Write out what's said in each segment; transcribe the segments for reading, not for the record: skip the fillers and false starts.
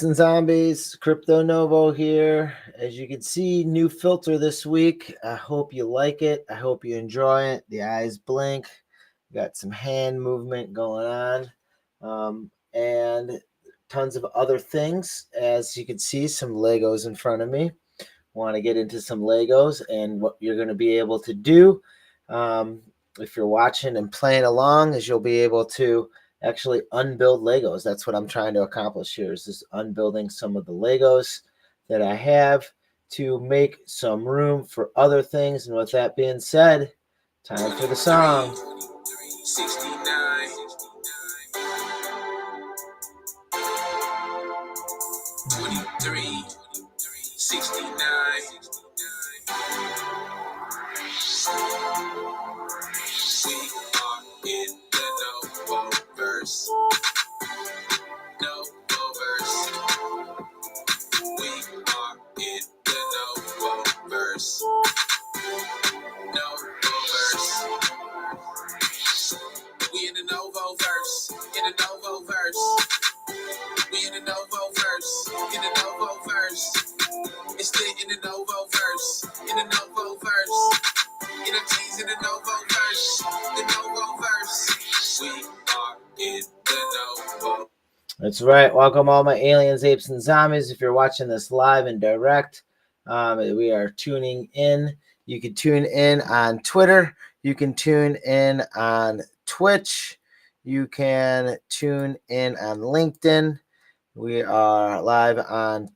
And zombies, CryptoNovo here. As you can see, new filter this week. I hope you like it. I hope you enjoy it. The eyes blink. Got some hand movement going on, and tons of other things. As you can see, some Legos in front of me. Want to get into some Legos and what you're going to be able to do. If you're watching and playing along, is you'll be able to actually unbuild Legos. That's what I'm trying to accomplish here, is just unbuilding some of the Legos that I have to make some room for other things. And with that being said, time for the song. 69. 23, 69. We are in the NovoVerse. NovoVerse. We are in the NovoVerse. NovoVerse. We in the NovoVerse. In the NovoVerse. We in the NovoVerse. In the NovoVerse. It's lit in the NovoVerse. In the NovoVerse. NFTs in the NovoVerse. The NovoVerse. We are in the Novo. That's right. Welcome all my aliens, apes, and zombies. If you're watching this live and direct, we are tuning in. You can tune in on Twitter. You can tune in on Twitch. You can tune in on LinkedIn. We are live on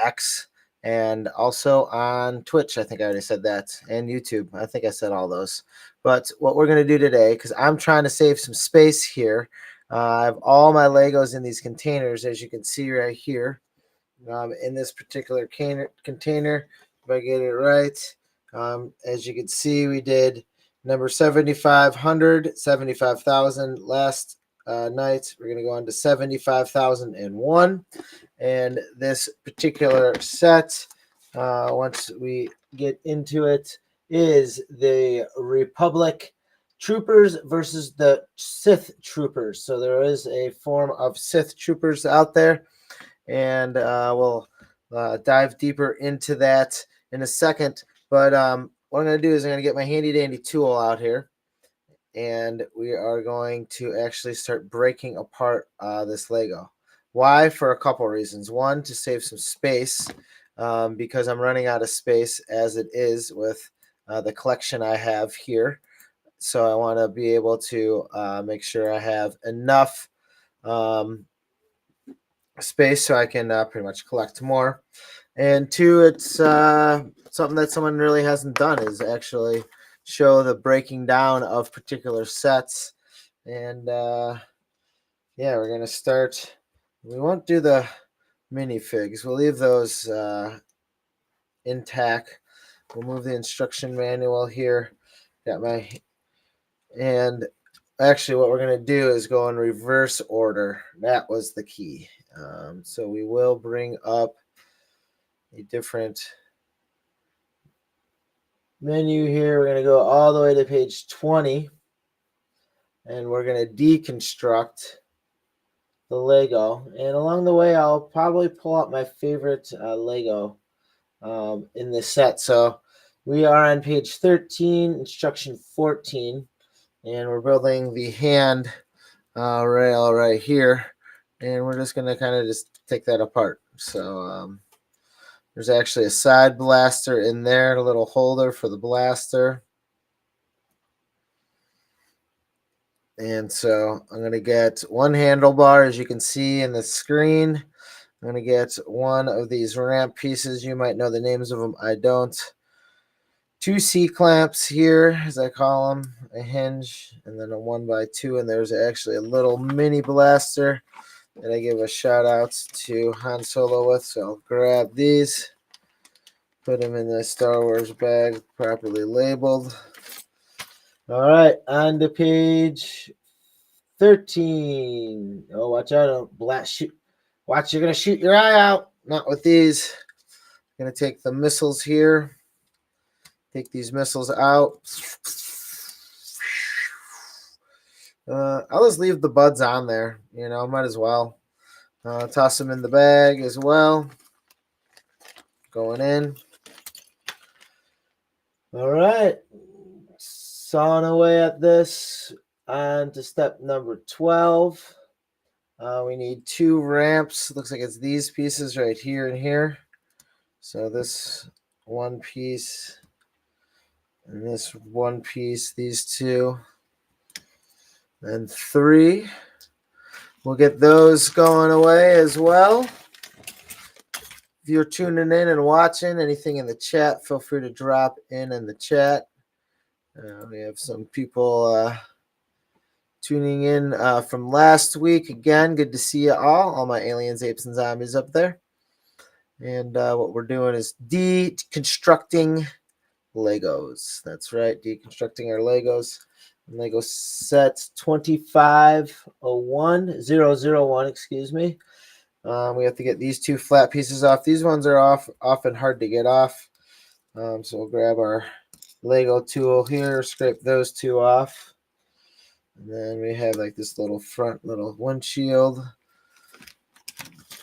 X and also on Twitch. I think I already said that, and YouTube. I think I said all those. But what we're going to do today, because I'm trying to save some space here, I have all my Legos in these containers, as you can see right here. In this particular container, if I get it right, as you can see, we did number 7,500, 75,000 last night. We're going to go on to 75,001. And this particular set, once we get into it, is the Republic Troopers versus the Sith Troopers. So there is a form of Sith Troopers out there, and we'll dive deeper into that in a second. But what I'm going to do is I'm going to get my handy dandy tool out here, and we are going to actually start breaking apart this Lego. Why? For a couple reasons. One, to save some space, because I'm running out of space as it is with the collection I have here. So I want to be able to make sure I have enough space so I can pretty much collect more. And two, it's something that someone really hasn't done, is actually show the breaking down of particular sets. And yeah, we're going to start. We won't do the minifigs. We'll leave those intact. We'll move the instruction manual here. And actually what we're going to do is go in reverse order. That was the key. So we will bring up a different menu here. We're going to go all the way to page 20, and we're going to deconstruct the Lego. And along the way, I'll probably pull out my favorite Lego in this set. So we are on page 13, instruction 14, and we're building the hand rail right here. And we're just going to kind of just take that apart. So there's actually a side blaster in there, a little holder for the blaster. And so I'm going to get one handlebar, as you can see in the screen. I'm going to get one of these ramp pieces. You might know the names of them. I don't. Two C-clamps here, as I call them, a hinge, and then a 1x2. And there's actually a little mini blaster that I give a shout out to Han Solo with. So I'll grab these, put them in the Star Wars bag, properly labeled. All right, on to page 13. Oh, watch out. Don't blast, shoot. Watch, you're going to shoot your eye out. Not with these. I'm going to take the missiles here. Take these missiles out. I'll just leave the buds on there. You know, might as well. Toss them in the bag as well. Going in. All right. Sawing away at this. On to step number 12. We need 2 ramps. Looks like it's these pieces right here and here. So this one piece and this one piece, these 2, and 3. We'll get those going away as well. If you're tuning in and watching anything in the chat, feel free to drop in the chat. We have some people tuning in from last week. Again, good to see you all my aliens, apes, and zombies up there. And what we're doing is deconstructing Legos. That's right, deconstructing our Legos. Lego set 2501001, excuse me. We have to get these 2 flat pieces off. These ones are often hard to get off. So we'll grab our Lego tool here, scrape those 2 off. And then we have like this little front little windshield.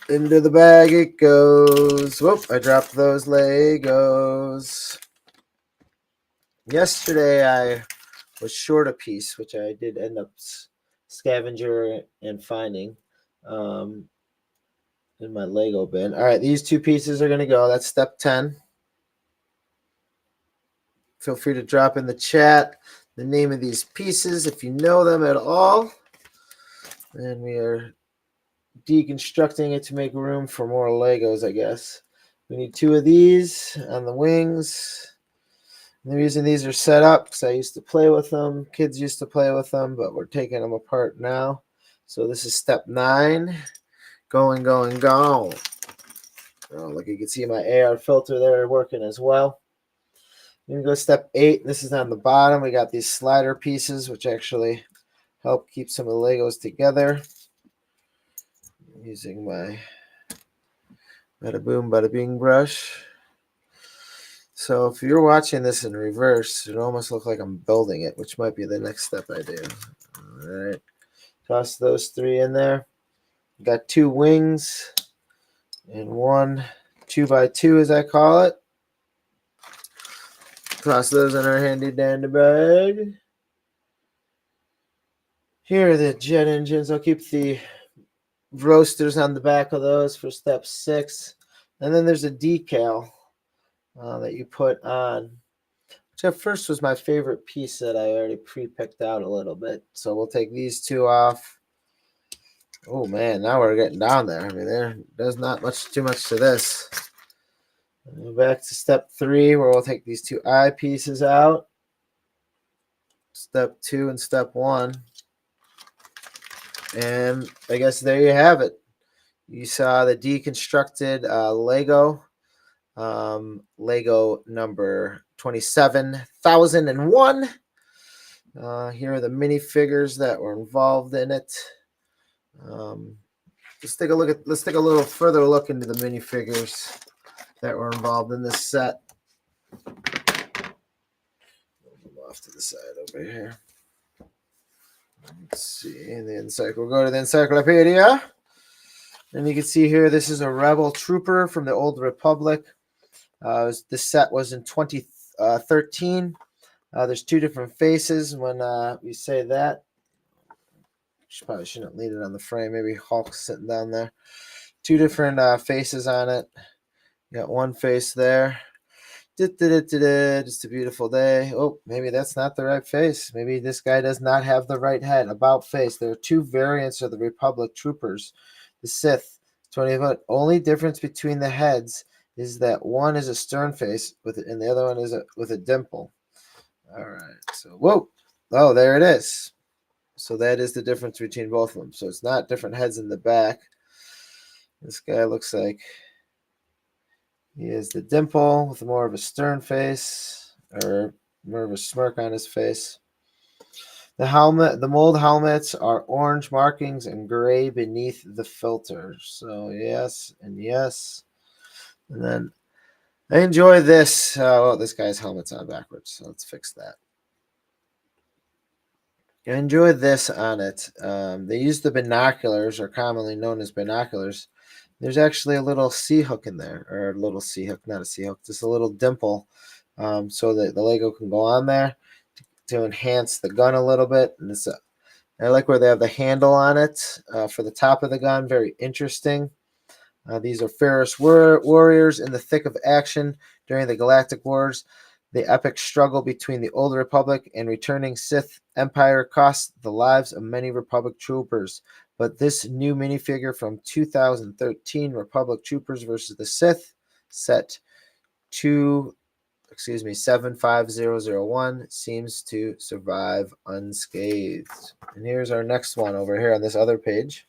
Into the bag it goes. Whoop, I dropped those Legos. Yesterday I was short a piece, which I did end up scavenger and finding in my Lego bin. All right, these 2 pieces are going to go. That's step 10. Feel free to drop in the chat the name of these pieces if you know them at all. And we are deconstructing it to make room for more Legos, I guess. We need 2 of these on the wings. And the reason these are set up because I used to play with them. Kids used to play with them, but we're taking them apart now. So this is step 9. Going. Oh, look, you can see my AR filter there working as well. We're going to go step 8. This is on the bottom. We got these slider pieces, which actually help keep some of the Legos together. Using my bada boom, bada bing brush. So if you're watching this in reverse, it almost looks like I'm building it, which might be the next step I do. All right. Toss those 3 in there. Got 2 wings and 1 2x2, as I call it. Toss those in our handy dandy bag. Here are the jet engines. I'll keep the roasters on the back of those for step 6. And then there's a decal that you put on, which at first was my favorite piece that I already pre-picked out a little bit. So we'll take these 2 off. Oh man, now we're getting down there. I mean, there's not too much to this. Back to step 3, where we'll take these 2 eye pieces out. Step 2 and step 1. And I guess there you have it. You saw the deconstructed Lego. Lego number 27,001. Here are the minifigures that were involved in it. Let's take a little further look into the minifigures that were involved in this set. Off to the side over here. Let's see in the we'll go to the encyclopedia, and you can see here this is a rebel trooper from the Old Republic. This set was in 2013. There's 2 different faces when we say that. Probably shouldn't leave it on the frame. Maybe Hulk's sitting down there. 2 different faces on it. You got 1 face there. Just a beautiful day. Oh, maybe that's not the right face. Maybe this guy does not have the right head. About face. There are 2 variants of the Republic troopers. The Sith. 20. Only difference between the heads is that one is a stern face and the other one is with a dimple. All right. So, whoa. Oh, there it is. So that is the difference between both of them. So it's not different heads in the back. This guy looks like he has the dimple with more of a stern face, or more of a smirk on his face. The mold helmets are orange markings and gray beneath the filter. So yes and yes. And then I enjoy this. This guy's helmet's on backwards, so let's fix that. I enjoyed this on it. They use the binoculars, or commonly known as binoculars. There's actually a little C hook in there, or a little C hook, not a C hook, just a little dimple, so that the Lego can go on there to enhance the gun a little bit. And I like where they have the handle on it for the top of the gun. Very interesting. These are Ferris warriors in the thick of action during the Galactic Wars. The epic struggle between the Old Republic and returning Sith Empire cost the lives of many Republic troopers. But this new minifigure from 2013, Republic Troopers versus the Sith, set 75001, seems to survive unscathed. And here's our next one over here on this other page.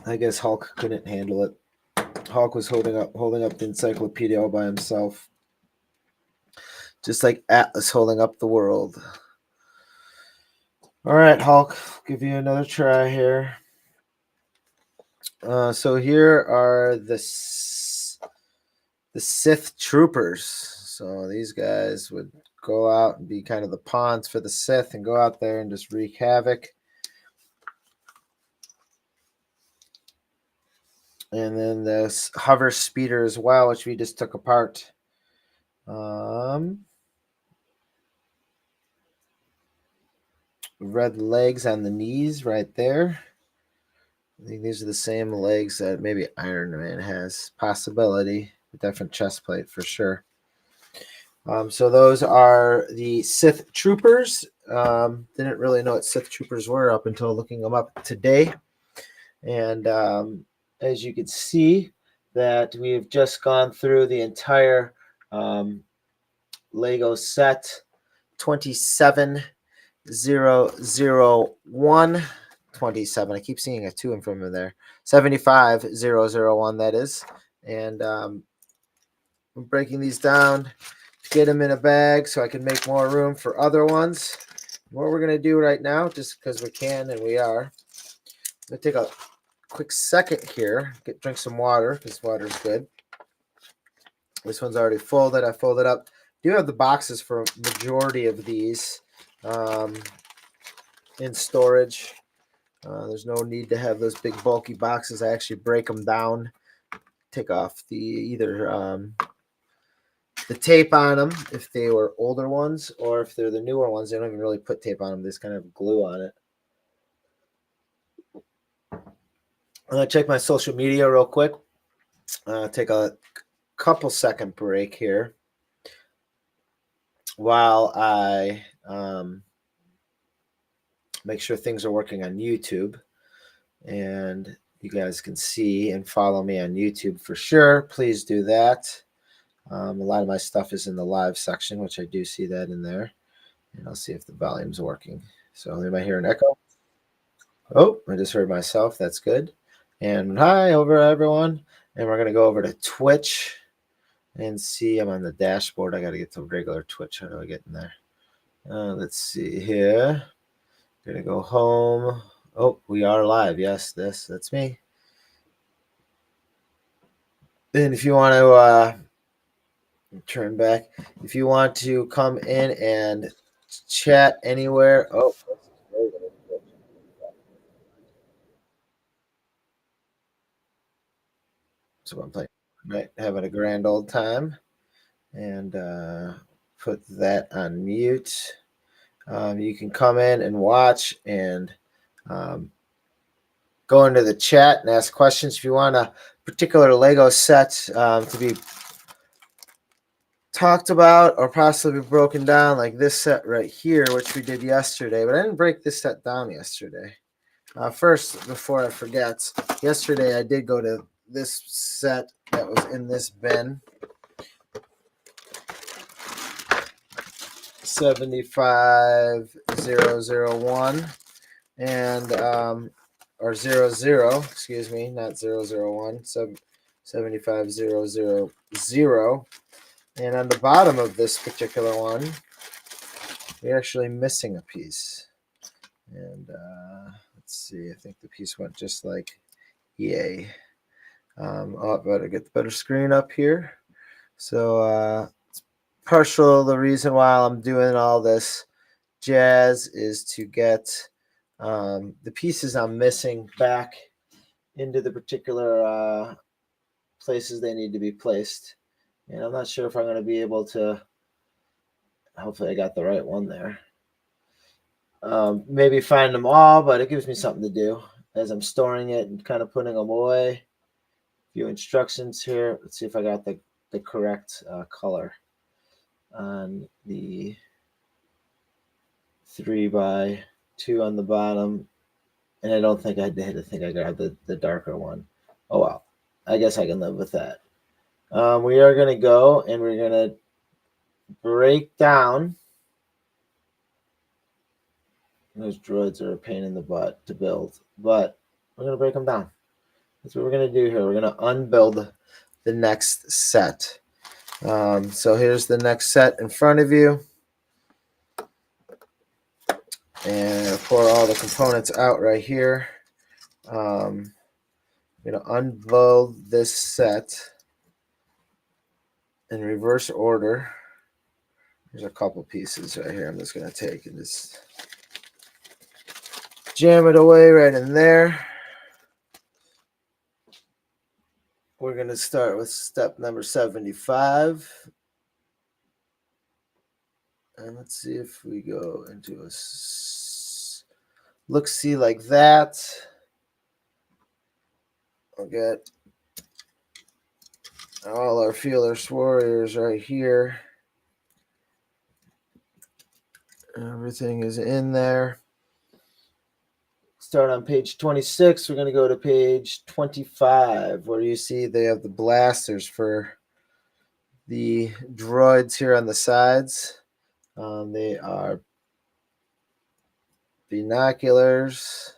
I guess Hulk couldn't handle it. Hulk was holding up the encyclopedia all by himself, just like Atlas holding up the world. All right, Hulk, give you another try here. So here are the Sith troopers. So these guys would go out and be kind of the pawns for the Sith and go out there and just wreak havoc. And then this hover speeder as well, which we just took apart. Red legs on the knees right there. I think these are the same legs that maybe Iron Man has. Possibility. A different chest plate for sure. So those are the Sith troopers. Didn't really know what Sith troopers were up until looking them up today. And as you can see, that we've just gone through the entire Lego set 27001. 27. I keep seeing a 2 in front of there. 75001, that is. And I'm breaking these down to get them in a bag so I can make more room for other ones. What we're going to do right now, just because we can and we are, I'm going to take a quick second here, drink some water, because water is good. This one's already folded. I folded up. Do have the boxes for majority of these in storage. There's no need to have those big bulky boxes. I actually break them down, take off either the tape on them if they were older ones, or if they're the newer ones, they don't even really put tape on them. They just kind of glue on it. I'm going to check my social media real quick. Take a couple second break here while I make sure things are working on YouTube, and you guys can see and follow me on YouTube for sure. Please do that. A lot of my stuff is in the live section, which I do see that in there, and I'll see if the volume's working. So am I hearing an echo? Oh, I just heard myself. That's good. And hi over everyone. And we're going to go over to Twitch and see. I'm on the dashboard. I got to get to regular Twitch. How do I get in there? Let's see here. Gonna go home. Oh, we are live. Yes, that's me. And if you want to turn back, if you want to come in and chat anywhere. Oh, so I'm playing, right? Having a grand old time, and put that on mute. You can come in and watch and go into the chat and ask questions if you want a particular Lego set to be talked about or possibly broken down, like this set right here, which we did yesterday. But I didn't break this set down yesterday. First, before I forget, yesterday I did go to this set that was in this bin. 75001 and or 00, excuse me, not 001, 75000. And on the bottom of this particular one, we're actually missing a piece. And let's see, I think the piece went just like EA. Better get the better screen up here So partial the reason why I'm doing all this jazz is to get the pieces I'm missing back into the particular places they need to be placed. And I'm not sure if I'm going to be able to, hopefully I got the right one there. Maybe find them all, but it gives me something to do as I'm storing it and kind of putting them away. A few instructions here. Let's see if I got the correct color on the 3x2 on the bottom. And I don't think I did. I think I grabbed the darker one. Oh, well. I guess I can live with that. We are going to go and we're going to break down. Those droids are a pain in the butt to build, but we're going to break them down. That's what we're going to do here. We're going to unbuild the next set. So here's the next set in front of you. And pour all the components out right here. I'm going to unbuild this set in reverse order. There's a couple pieces right here I'm just going to take and just jam it away right in there. We're going to start with step number 75. And let's see if we go into a look-see like that. We'll get all our Fearless Warriors right here. Everything is in there. Start on page 26. We're going to go to page 25, where you see they have the blasters for the droids here on the sides. They are binoculars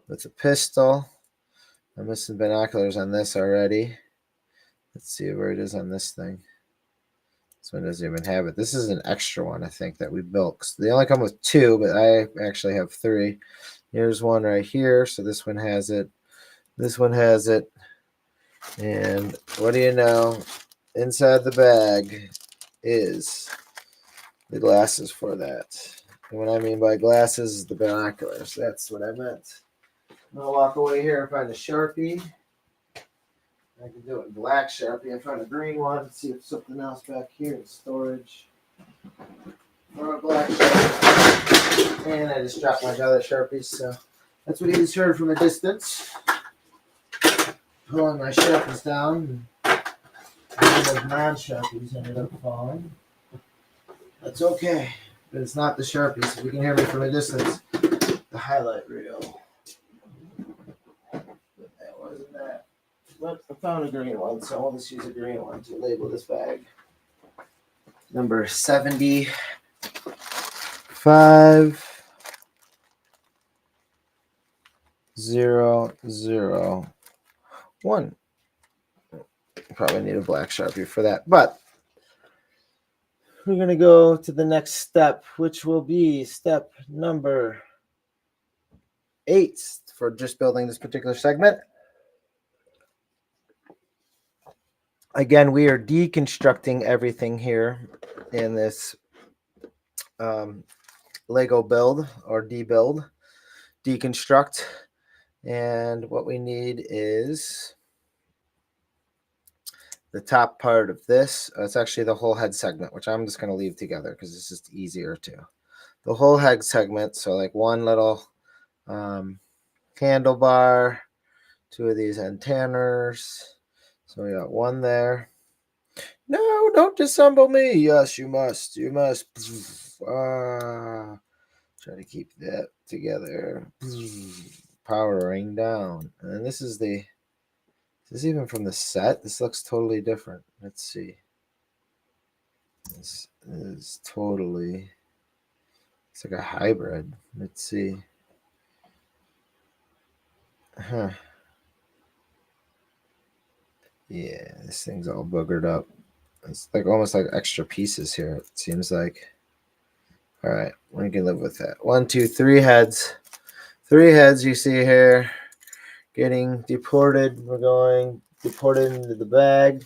with a pistol. I'm missing binoculars on this already. Let's see where it is on this thing. This one doesn't even have it. This is an extra one, I think, that we built. They only come with 2, but I actually have 3. Here's one right here. So this one has it. This one has it. And what do you know? Inside the bag is the glasses for that. And what I mean by glasses is the binoculars. That's what I meant. I'm going to walk away here and find a Sharpie. I can do it in black Sharpie and find a green one and see if something else back here in storage. Or a black Sharpie. And I just dropped my other Sharpies, so that's what you just heard from a distance. Pulling my Sharpies down. And those non-Sharpies ended up falling. That's okay. But it's not the Sharpies. If you can hear me from a distance, the highlight reel. But that wasn't that. But I found a green one, so I'll just use a green one to label this bag. Number 75,001. Probably need a black Sharpie for that, but we're going to go to the next step, which will be step number 8 for just building this particular segment. Again, we are deconstructing everything here in this Lego build or debuild, deconstruct. And what we need is the top part of this. It's actually the whole head segment, which I'm just going to leave together because it's just easier to. The whole head segment, so like one little handlebar, 2 of these antennas. So we got one there. No, don't disassemble me. Yes, you must. You must. Try to keep that together. Powering down. And this is the. This is even from the set. This looks totally different. Let's see. This is totally. It's like a hybrid. Let's see. Huh. Yeah, this thing's all boogered up. It's like almost like extra pieces here, it seems like. All right, we can live with that. 1, 2, 3 heads. 3 heads you see here getting deported. We're going deported into the bag.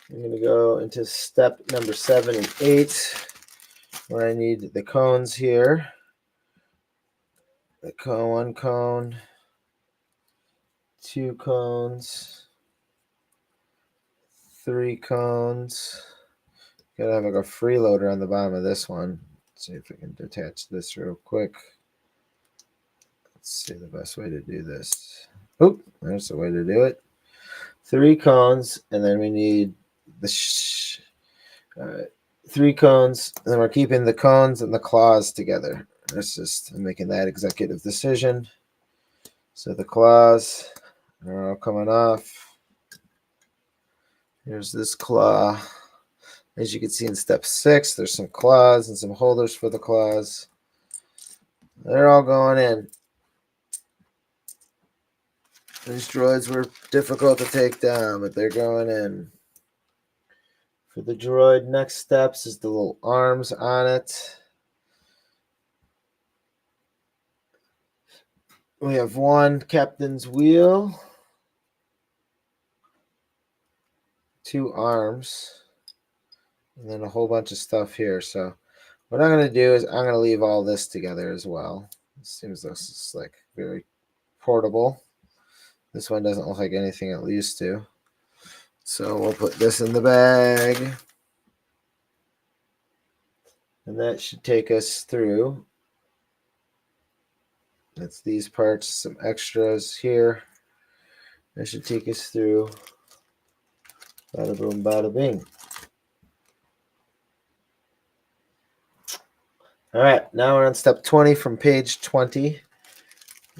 I'm going to go into step number 7 and 8, where I need the cones here. The cone, 1 cone, 2 cones, 3 cones. Gotta have like a freeloader on the bottom of this one. Let's see if we can detach this real quick. Let's see the best way to do this. Oop, there's the way to do it. 3 cones, and then we need the 3 cones, and then we're keeping the cones and the claws together. That's just I'm making that executive decision. So the claws are all coming off. Here's this claw. As you can see in step 6, there's some claws and some holders for the claws. They're all going in. These droids were difficult to take down, but they're going in. For the droid, next steps is the little arms on it. We have 1 captain's wheel, 2 arms, and then a whole bunch of stuff here. So what I'm going to do is I'm going to leave all this together as well. It seems this is like very portable. This one doesn't look like anything it used to. So we'll put this in the bag. And that should take us through. That's these parts, some extras here. That should take us through. Bada boom, bada bing. All right, now we're on step 20 from page 20,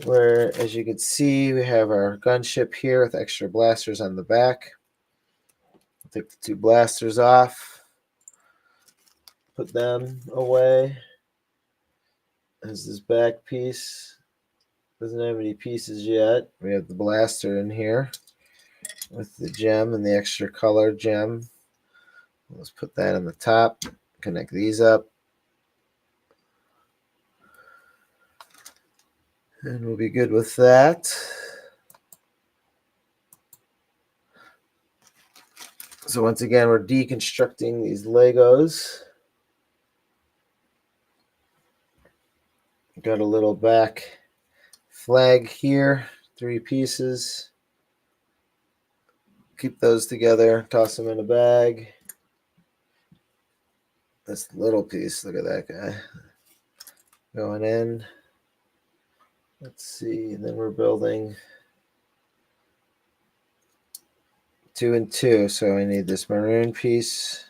where, as you can see, we have our gunship here with extra blasters on the back. Take the 2 blasters off, put them away. There's this back piece. Doesn't have any pieces yet. We have the blaster in here with the gem and the extra color gem. Let's put that on the top. Connect these up. And we'll be good with that. So once again, we're deconstructing these Legos. Got a little back flag here, 3 pieces. Keep those together, toss them in a bag. This little piece, look at that guy. Going in. Let's see, and then we're building 2 and 2. So we need this maroon piece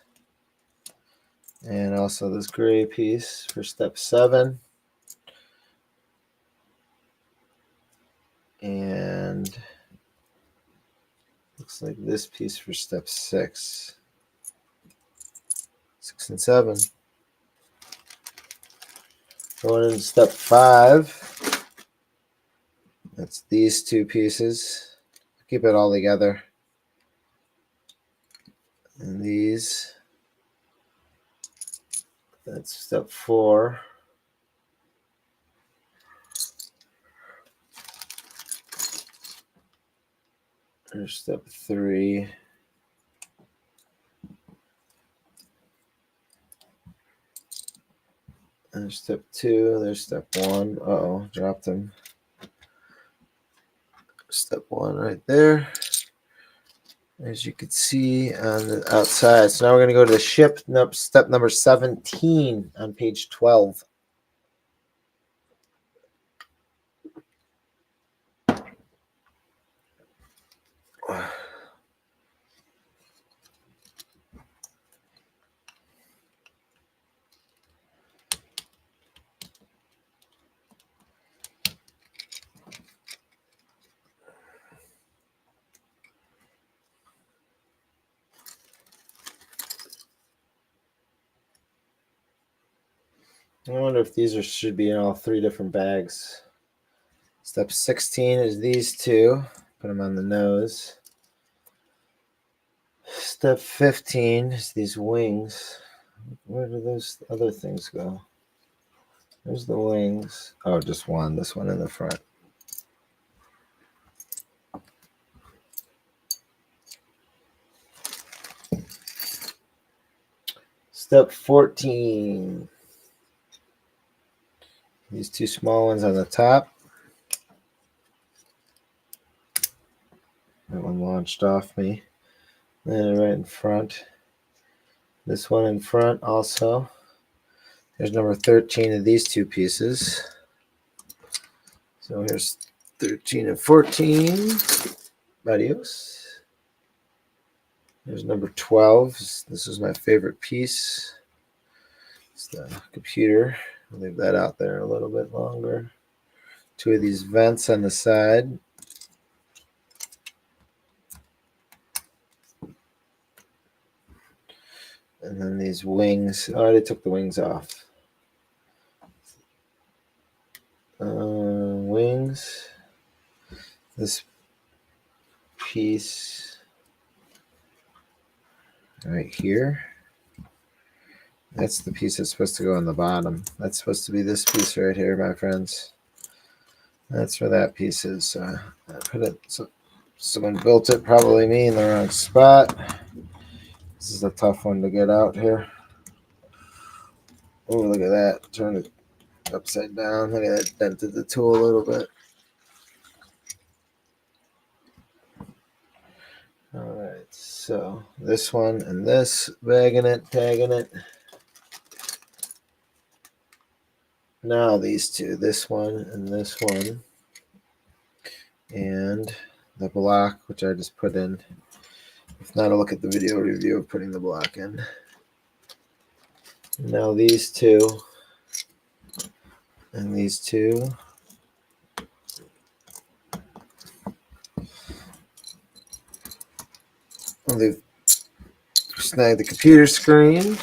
and also this gray piece for step 7. And looks like this piece for step 6. 6 and 7. Going into step 5. That's these 2 pieces. Keep it all together. And these. That's step 4. There's step 3. There's step 2. There's step 1. Uh-oh, dropped them. Step 1 right there. As you can see on the outside. So now we're going to go to the ship, step number 17 on page 12. I wonder if these should be in all 3 different bags. Step 16 is these 2. Put them on the nose. Step 15 is these wings. Where do those other things go? There's the wings. Oh, just one. This one in the front. Next up, 14. These two small ones on the top. That one launched off me. Then right in front. This one in front also. There's number 13 of these two pieces. So here's 13 and 14. Adios. There's number 12. This is my favorite piece. It's the computer. I'll leave that out there a little bit longer. Two of these vents on the side. And then these wings. Oh, they took the wings off. Wings. This piece right here. That's the piece that's supposed to go on the bottom. That's supposed to be this piece right here, my friends. That's where that piece is. I put it. So someone built it, probably me, in the wrong spot. This is a tough one to get out here. Oh, look at that. Turn it upside down. Look at that. Dented the tool a little bit. All right. So this one and this, bagging it, tagging it. Now these two, this one and this one. And the block, which I just put in. If not, I'll look at the video review of putting the block in. Now these two and these two. They've snagged the computer screen.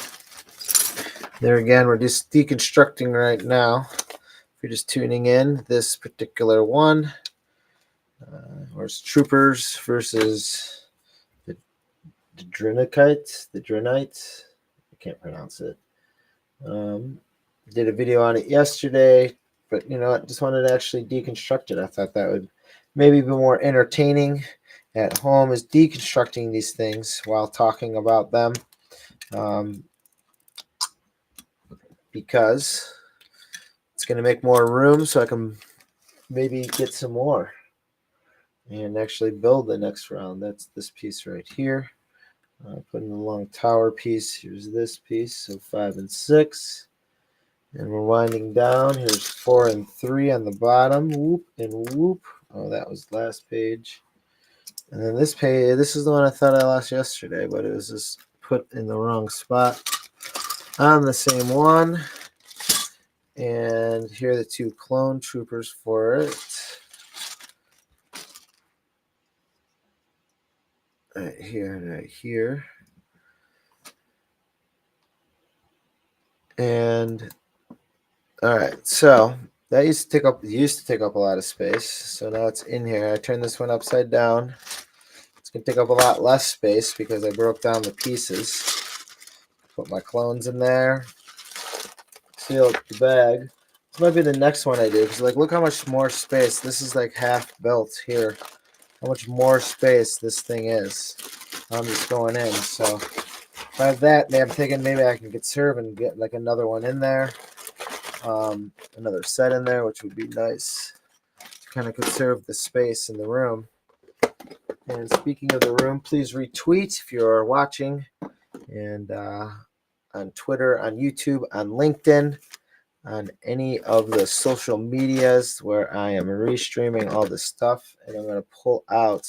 There again, we're just deconstructing right now. If you're just tuning in, this particular one, or it's Troopers versus the Drenite. I can't pronounce it. Did a video on it yesterday, but you know, I just wanted to actually deconstruct it. I thought that would maybe be more entertaining at home, is deconstructing these things while talking about them. Because it's going to make more room so I can maybe get some more and actually build the next round. That's this piece right here. Put in the long tower piece. Here's this piece, so 5 and 6. And we're winding down. Here's 4 and 3 on the bottom. Whoop and whoop. Oh, that was the last page. And then this page, this is the one I thought I lost yesterday, but it was just put in the wrong spot on the same one. And here are the two clone troopers for it. Right here and right here. And all right, so that used to take up a lot of space. So now it's in here. I turned this one upside down. It's gonna take up a lot less space because I broke down the pieces. Put my clones in there. Seal up the bag. This might be the next one I do, because like, look how much more space. This is like half built here. How much more space this thing is. I'm just going in. So if I have that, I'm thinking maybe I can conserve and get like another one in there. Another set in there, which would be nice to kind of conserve the space in the room. And speaking of the room, please retweet if you're watching, and on Twitter, on YouTube, on LinkedIn, on any of the social medias where I am restreaming all this stuff. And I'm going to pull out,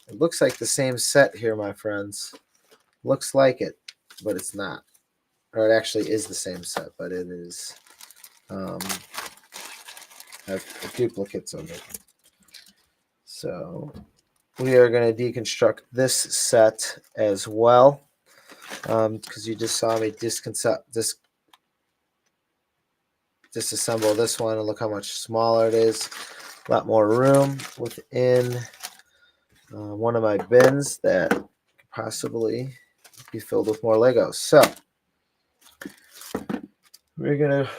it looks like the same set here, my friends. Looks like it, but it's not. Or it actually is the same set, but it is have duplicates of it. So we are going to deconstruct this set as well, because you just saw me disassemble this one, and look how much smaller it is. A lot more room within one of my bins that could possibly be filled with more Legos. So we're going to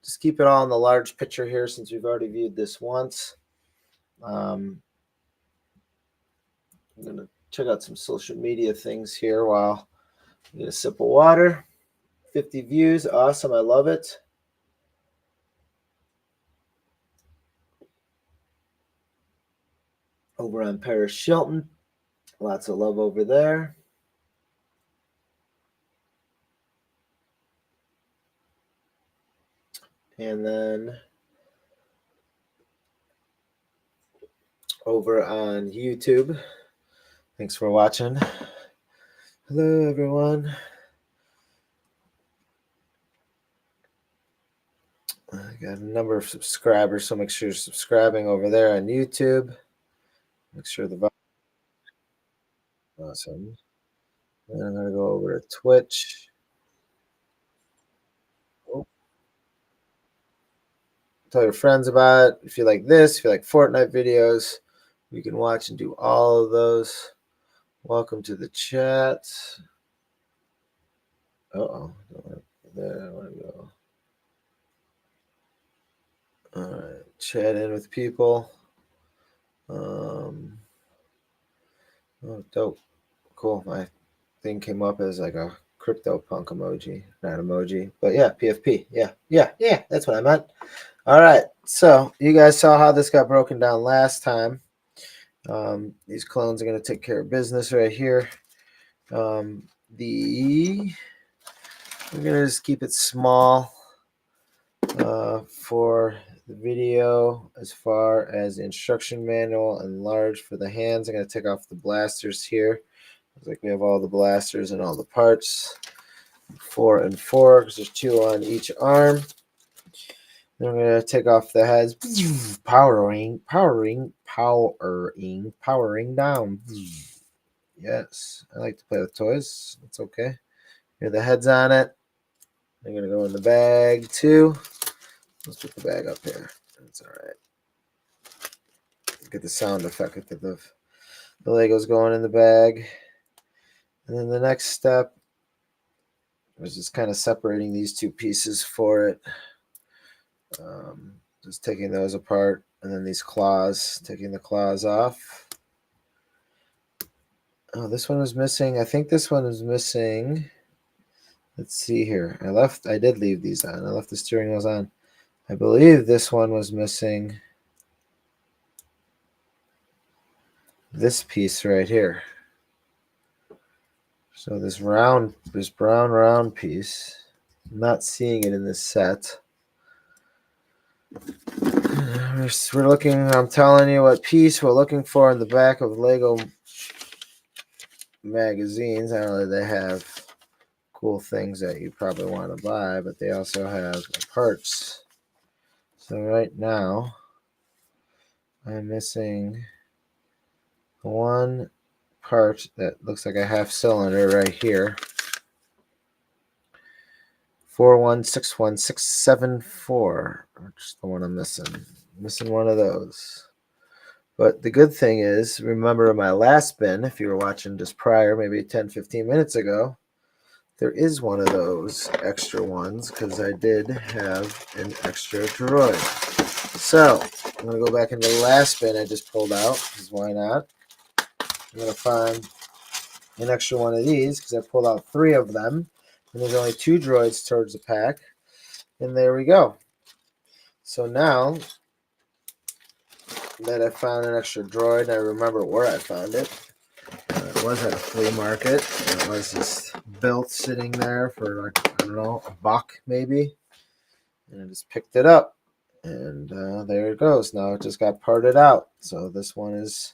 just keep it all in the large picture here, since we've already viewed this once. I'm going to check out some social media things here while Get a sip of water. 50 views. Awesome. I love it. Over on Paris Shelton. Lots of love over there. And then over on YouTube. Thanks for watching. Hello, everyone. I got a number of subscribers, so make sure you're subscribing over there on YouTube. Make sure the awesome. And I'm gonna go over to Twitch. Oh, tell your friends about it. If you like this, if you like Fortnite videos, you can watch and do all of those. Welcome to the chat. Uh-oh. There I want to go. All right. Chat in with people. Oh, dope. Cool. My thing came up as like a CryptoPunk emoji, not emoji. But yeah, PFP. Yeah. That's what I meant. All right. So you guys saw how this got broken down last time. These clones are going to take care of business right here. We're going to just keep it small for the video as far as the instruction manual, and large for the hands. I'm going to take off the blasters here. Looks like we have all the blasters and all the parts. 4 and 4 because there's 2 on each arm. Then I'm going to take off the heads. Powering down. Yes, I like to play with toys. It's okay. Here are the heads on it. They're going to go in the bag too. Let's put the bag up here. That's all right. Get the sound effect of the Legos going in the bag. And then the next step was just kind of separating these two pieces for it. Just taking those apart. And then these claws, taking the claws off. Oh, this one was missing. I think this one is missing. Let's see here. I did leave these on. I left the steering wheels on. I believe this one was missing this piece right here. So this brown round piece. I'm not seeing it in this set. We're looking, I'm telling you what piece we're looking for in the back of Lego magazines. I know that they have cool things that you probably want to buy, but they also have parts. So right now, I'm missing one part that looks like a half cylinder right here. 4161674, which is the one I'm missing. Missing one of those. But the good thing is, remember my last bin, if you were watching just prior, maybe 10-15 minutes ago, there is one of those extra ones because I did have an extra droid. So I'm going to go back into the last bin I just pulled out, because why not? I'm going to find an extra one of these because I pulled out 3 of them, and there's only 2 droids towards the pack. And there we go. So now that I found an extra droid, and I remember where I found it. It was at a flea market. It was just built sitting there for, like, I don't know, a buck maybe. And I just picked it up. And there it goes. Now it just got parted out. So this one is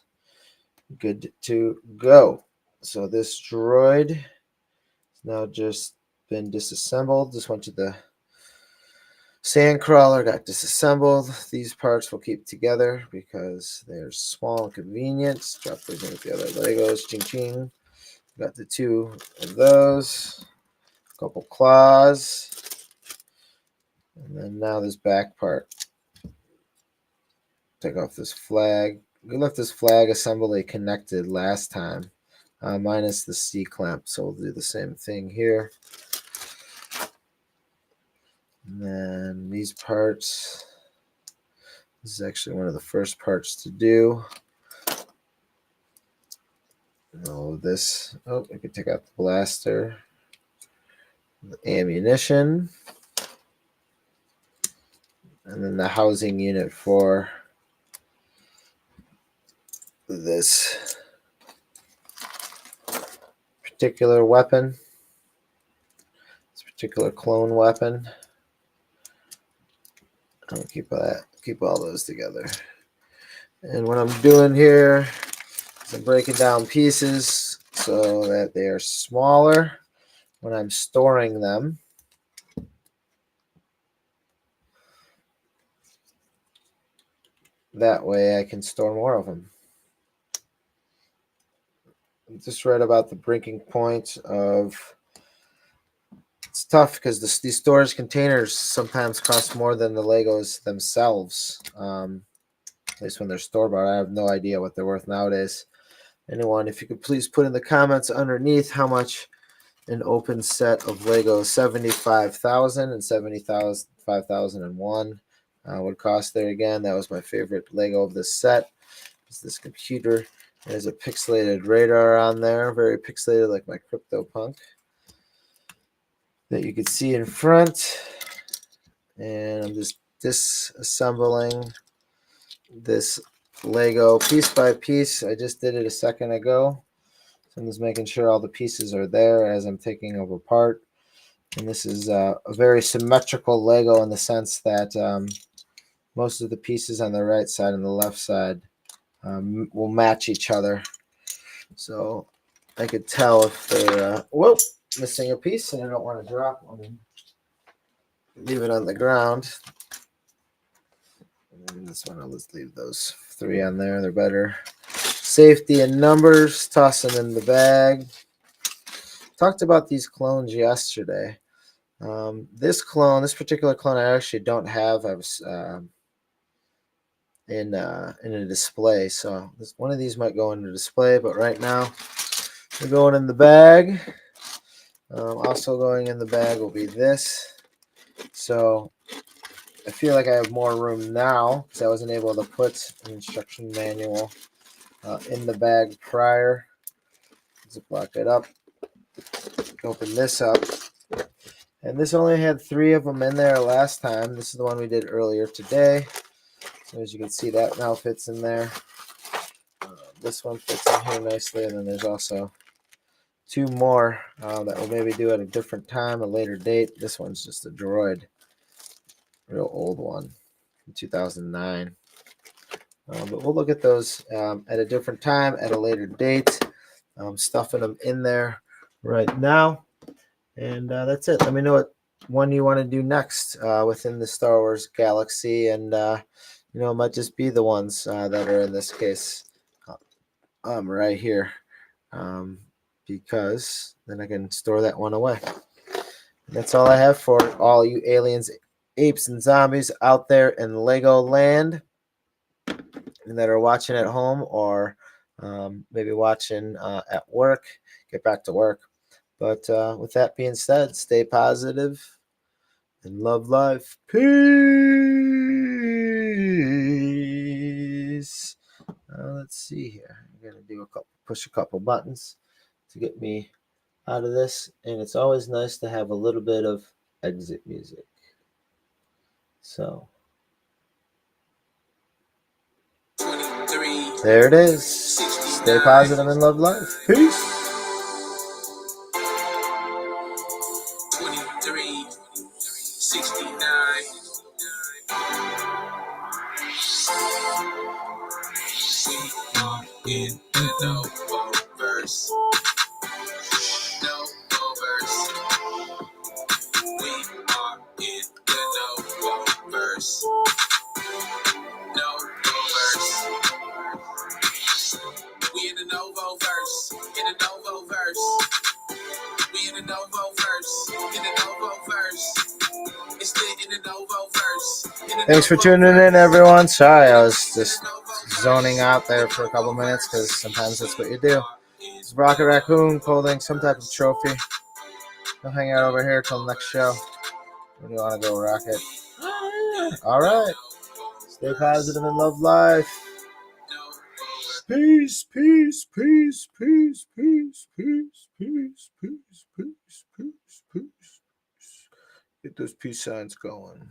good to go. So this droid has now just been disassembled. Just went to the Sandcrawler, got disassembled. These parts will keep together because they're small and convenient. Drop those in with the other Legos. Ching ching. Got the 2 of those. A couple claws. And then now this back part. Take off this flag. We left this flag assembly connected last time, minus the C-clamp. So we'll do the same thing here. And then these parts. This is actually one of the first parts to do. All of this. Oh, I could take out the blaster. the ammunition, and then the housing unit for this particular weapon, this particular clone weapon. I'll keep all those together. And what I'm doing here is I'm breaking down pieces so that they are smaller when I'm storing them. That way I can store more of them. I just read about the breaking point of, it's tough because these storage containers sometimes cost more than the Legos themselves. At least when they're store-bought. I have no idea what they're worth nowadays. Anyone, if you could please put in the comments underneath how much an open set of Lego 75,000 and 75,001 would cost there. Again, that was my favorite Lego of this set. It's this computer. There's a pixelated radar on there, very pixelated like my CryptoPunk that you can see in front. And I'm just disassembling this Lego piece by piece. I just did it a second ago. So I'm just making sure all the pieces are there as I'm taking them apart. And this is a very symmetrical Lego in the sense that most of the pieces on the right side and the left side will match each other. So I could tell if they're missing a piece and I don't want to drop one. Leave it on the ground. And this one, I'll just leave those 3 on there. They're better. Safety and numbers, toss them in the bag. Talked about these clones yesterday. This particular clone, I actually don't have. I was in a display, so one of these might go in a display. But right now, they're going in the bag. Also going in the bag will be this. So I feel like I have more room now because I wasn't able to put an instruction manual in the bag prior. Ziploc it up. Open this up. And this only had 3 of them in there last time. This is the one we did earlier today. So as you can see, that now fits in there. This one fits in here nicely. And then there's also 2 more that we'll maybe do at a different time, a later date. This one's just a droid. Real old one from 2009. But we'll look at those at a different time, at a later date. Stuffing them in there right now. And that's it. Let me know what one you want to do next within the Star Wars galaxy. And, it might just be the ones that are in this case right here. Because then I can store that one away. And that's all I have for all you aliens, apes, and zombies out there in Lego land and that are watching at home or maybe watching at work. Get back to work. But with that being said, stay positive and love life. Peace. Let's see here. I'm gonna push a couple buttons to get me out of this, and it's always nice to have a little bit of exit music. So there it is. Stay positive and love life. Peace. 23, 69. We are in the NovoVerse. NovoVerse. We are in the NovoVerse. NovoVerse. We in the NovoVerse. In the NovoVerse. We in the NovoVerse. In the NovoVerse. It's lit in the NovoVerse. Thanks for tuning in, everyone. Sorry, I was just zoning out there for a couple minutes because sometimes that's what you do. It's Rocket Raccoon holding some type of trophy. I'll hang out over here till the next show. Where do you want to go, Rocket? All right. Stay positive and love life. Peace, peace, peace, peace, peace, peace, peace, peace, peace, peace, peace. Get those peace signs going.